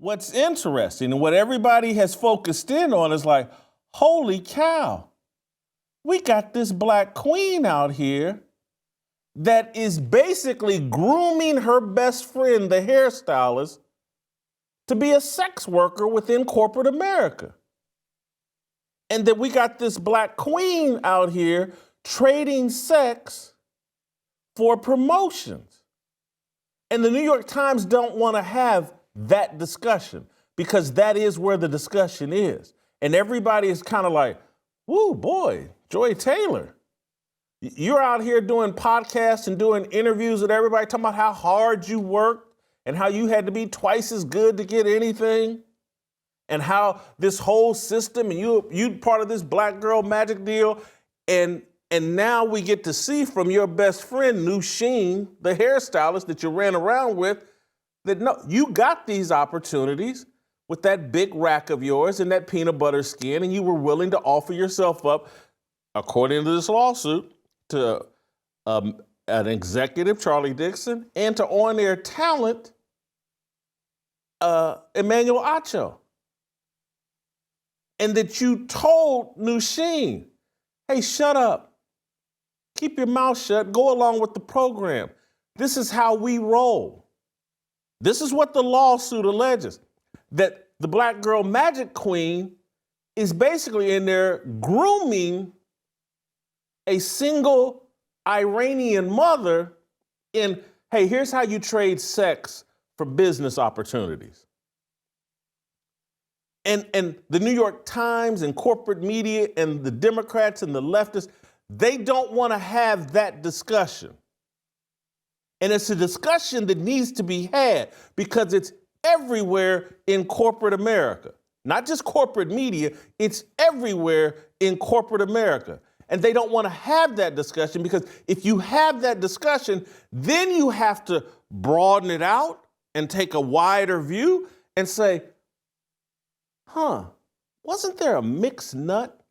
what's interesting and what everybody has focused in on is like, holy cow, we got this black queen out here that is basically grooming her best friend, the hairstylist, to be a sex worker within corporate America. And that we got this black queen out here trading sex for promotions. And the New York Times don't want to have that discussion because that is where the discussion is. And everybody is kind of like, woo, boy, Joy Taylor, you're out here doing podcasts and doing interviews with everybody talking about how hard you worked and how you had to be twice as good to get anything and how this whole system and you part of this black girl magic deal. And now we get to see from your best friend, Nusheen, the hairstylist that you ran around with, that no, you got these opportunities with that big rack of yours and that peanut butter skin, and you were willing to offer yourself up, according to this lawsuit, to an executive, Charlie Dixon, and to on-air talent, Emmanuel Acho. And that you told Nusheen, hey, shut up. Keep your mouth shut. Go along with the program. This is how we roll. This is what the lawsuit alleges, that the black girl magic queen is basically in there grooming a single Iranian mother in, hey, here's how you trade sex for business opportunities. And the New York Times and corporate media and the Democrats and the leftists, they don't want to have that discussion. And it's a discussion that needs to be had because it's everywhere in corporate America. Not just corporate media, it's everywhere in corporate America. And they don't want to have that discussion because if you have that discussion, then you have to broaden it out and take a wider view and say, wasn't there a mixed nut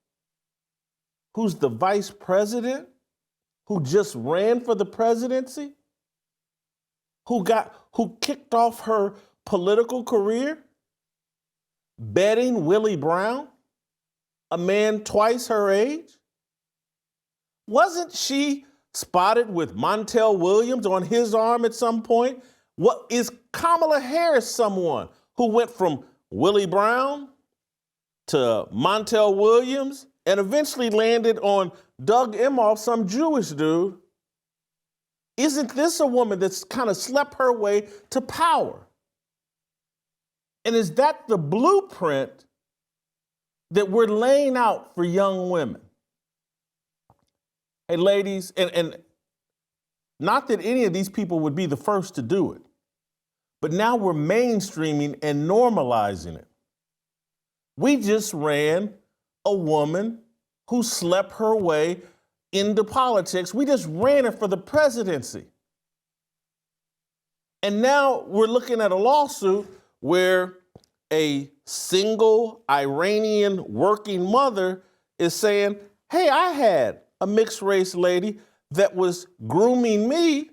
who's the vice president who just ran for the presidency, who kicked off her political career betting Willie Brown, a man twice her age? Wasn't she spotted with Montel Williams on his arm at some point? What is Kamala Harris someone who went from Willie Brown to Montel Williams and eventually landed on Doug Emhoff, some Jewish dude? Isn't this a woman that's kind of slept her way to power? And is that the blueprint that we're laying out for young women? Hey, ladies, and not that any of these people would be the first to do it, but now we're mainstreaming and normalizing it. We just ran a woman who slept her way into politics. We just ran her for the presidency. And now we're looking at a lawsuit where a single Iranian working mother is saying, hey, I had a mixed race lady that was grooming me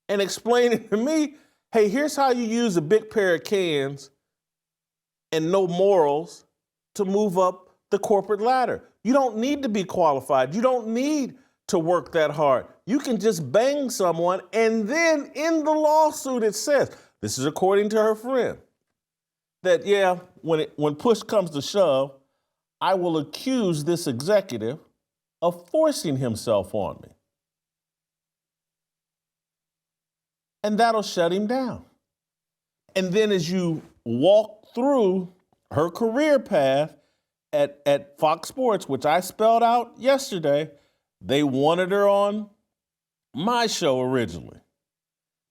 and explaining to me, hey, here's how you use a big pair of cans and no morals to move up the corporate ladder. You don't need to be qualified. You don't need to work that hard. You can just bang someone, and then in the lawsuit it says, this is according to her friend, that yeah, when push comes to shove, I will accuse this executive of forcing himself on me. And that'll shut him down. And then as you walk through her career path at Fox Sports, which I spelled out yesterday, they wanted her on my show originally.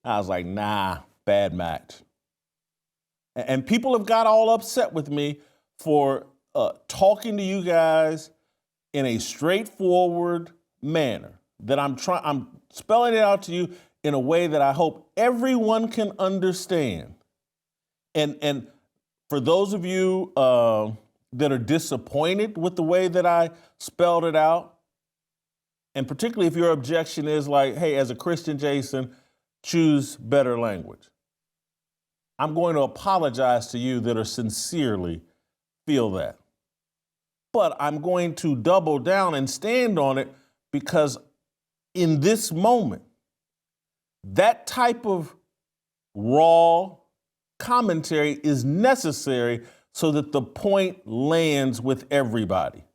I was like, nah, bad match. And people have got all upset with me for talking to you guys in a straightforward manner, that I'm spelling it out to you in a way that I hope everyone can understand. And for those of you that are disappointed with the way that I spelled it out, and particularly if your objection is like, hey, as a Christian, Jason, choose better language. I'm going to apologize to you that are sincerely feel that. But I'm going to double down and stand on it because in this moment, that type of raw commentary is necessary so that the point lands with everybody.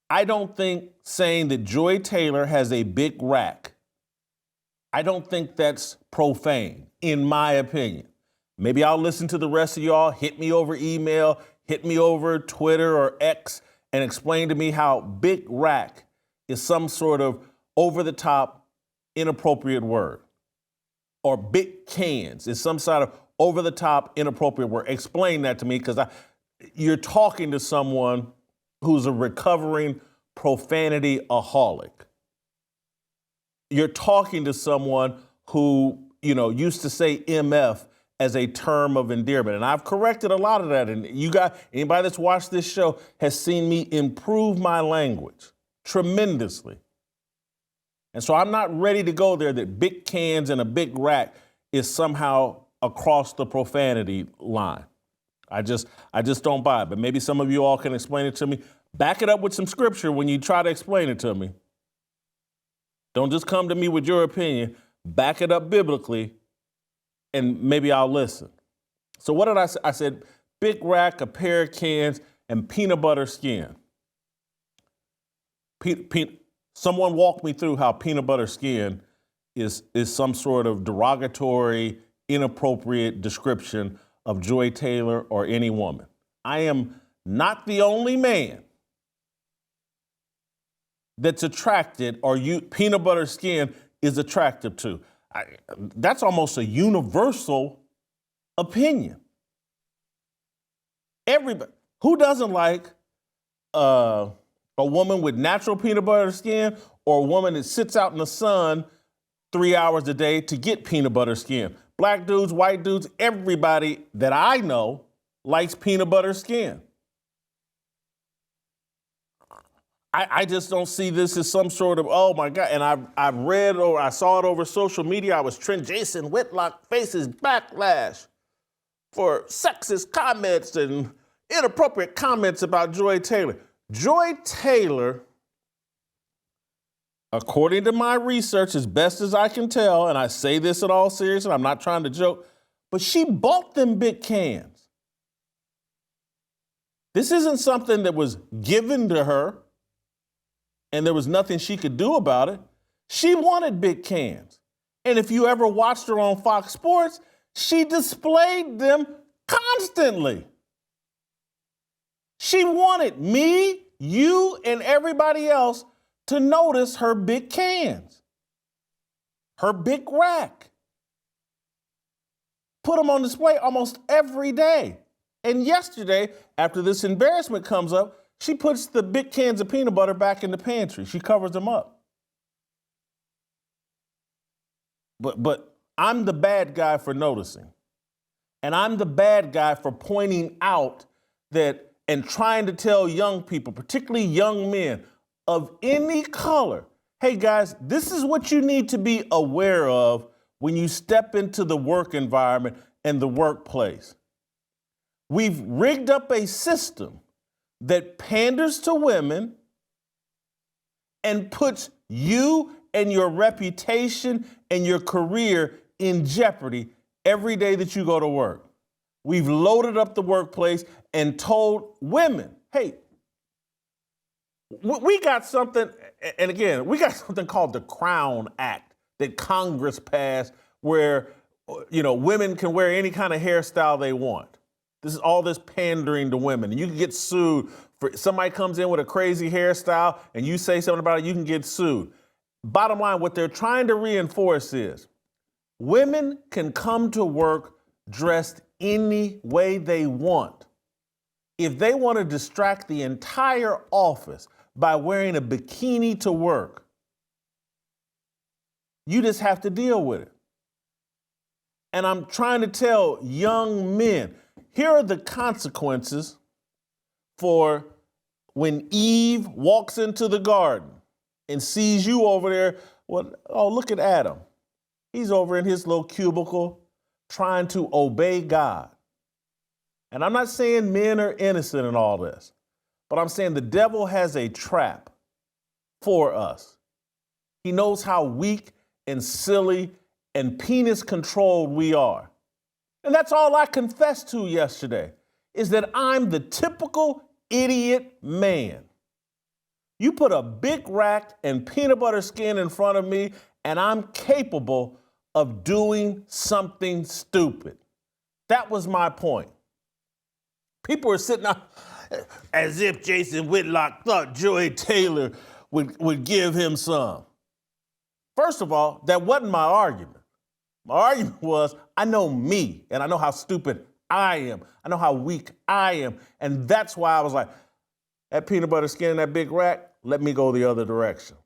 I don't think saying that Joy Taylor has a big rack, I don't think that's profane, in my opinion. Maybe I'll listen to the rest of y'all, hit me over email, hit me over Twitter or X, and explain to me how big rack is some sort of over-the-top, inappropriate word. Or big cans is some sort of over-the-top, inappropriate word. Explain that to me, because you're talking to someone who's a recovering profanity-aholic. You're talking to someone who, used to say MF as a term of endearment. And I've corrected a lot of that. And anybody that's watched this show has seen me improve my language tremendously. And so I'm not ready to go there that big cans and a big rack is somehow across the profanity line. I just don't buy it. But maybe some of you all can explain it to me. Back it up with some scripture when you try to explain it to me. Don't just come to me with your opinion. Back it up biblically, and maybe I'll listen. So what did I say? I said big rack, a pair of cans, and peanut butter skin. Someone walked me through how peanut butter skin is some sort of derogatory, inappropriate description of Joy Taylor or any woman. I am not the only man that's attracted or peanut butter skin is attractive to. That's almost a universal opinion. Everybody, who doesn't like a woman with natural peanut butter skin or a woman that sits out in the sun 3 hours a day to get peanut butter skin? Black dudes, white dudes, everybody that I know likes peanut butter skin. I just don't see this as some sort of, oh my God. And I've read or I saw it over social media. I was trending, Jason Whitlock faces backlash for sexist comments and inappropriate comments about Joy Taylor. Joy Taylor, according to my research, as best as I can tell, and I say this in all seriousness, I'm not trying to joke, but she bought them big cans. This isn't something that was given to her and there was nothing she could do about it. She wanted big cans. And if you ever watched her on Fox Sports, she displayed them constantly. She wanted me, you, and everybody else to notice her big cans, her big rack. Put them on display almost every day. And yesterday, after this embarrassment comes up, she puts the big cans of peanut butter back in the pantry. She covers them up. But I'm the bad guy for noticing. And I'm the bad guy for pointing out that and trying to tell young people, particularly young men of any color, hey guys, this is what you need to be aware of when you step into the work environment and the workplace. We've rigged up a system that panders to women and puts you and your reputation and your career in jeopardy every day that you go to work. We've loaded up the workplace and told women, hey, we got something, and again, we got something called the Crown Act that Congress passed where, women can wear any kind of hairstyle they want. This is all this pandering to women. And you can get sued for somebody comes in with a crazy hairstyle and you say something about it, you can get sued. Bottom line, what they're trying to reinforce is women can come to work dressed any way they want. If they want to distract the entire office by wearing a bikini to work, you just have to deal with it. And I'm trying to tell young men, here are the consequences for when Eve walks into the garden and sees you over there. Well, oh, look at Adam. He's over in his little cubicle trying to obey God. And I'm not saying men are innocent in all this, but I'm saying the devil has a trap for us. He knows how weak and silly and penis-controlled we are. And that's all I confessed to yesterday, is that I'm the typical idiot man. You put a Big Rack and peanut butter skin in front of me, and I'm capable of doing something stupid. That was my point. People are sitting out as if Jason Whitlock thought Joy Taylor would give him some. First of all, that wasn't my argument. My argument was, I know me, and I know how stupid I am. I know how weak I am. And that's why I was like, that peanut butter skin and that Big Rack, let me go the other direction.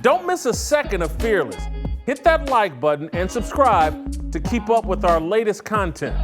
Don't miss a second of Fearless. Hit that like button and subscribe to keep up with our latest content.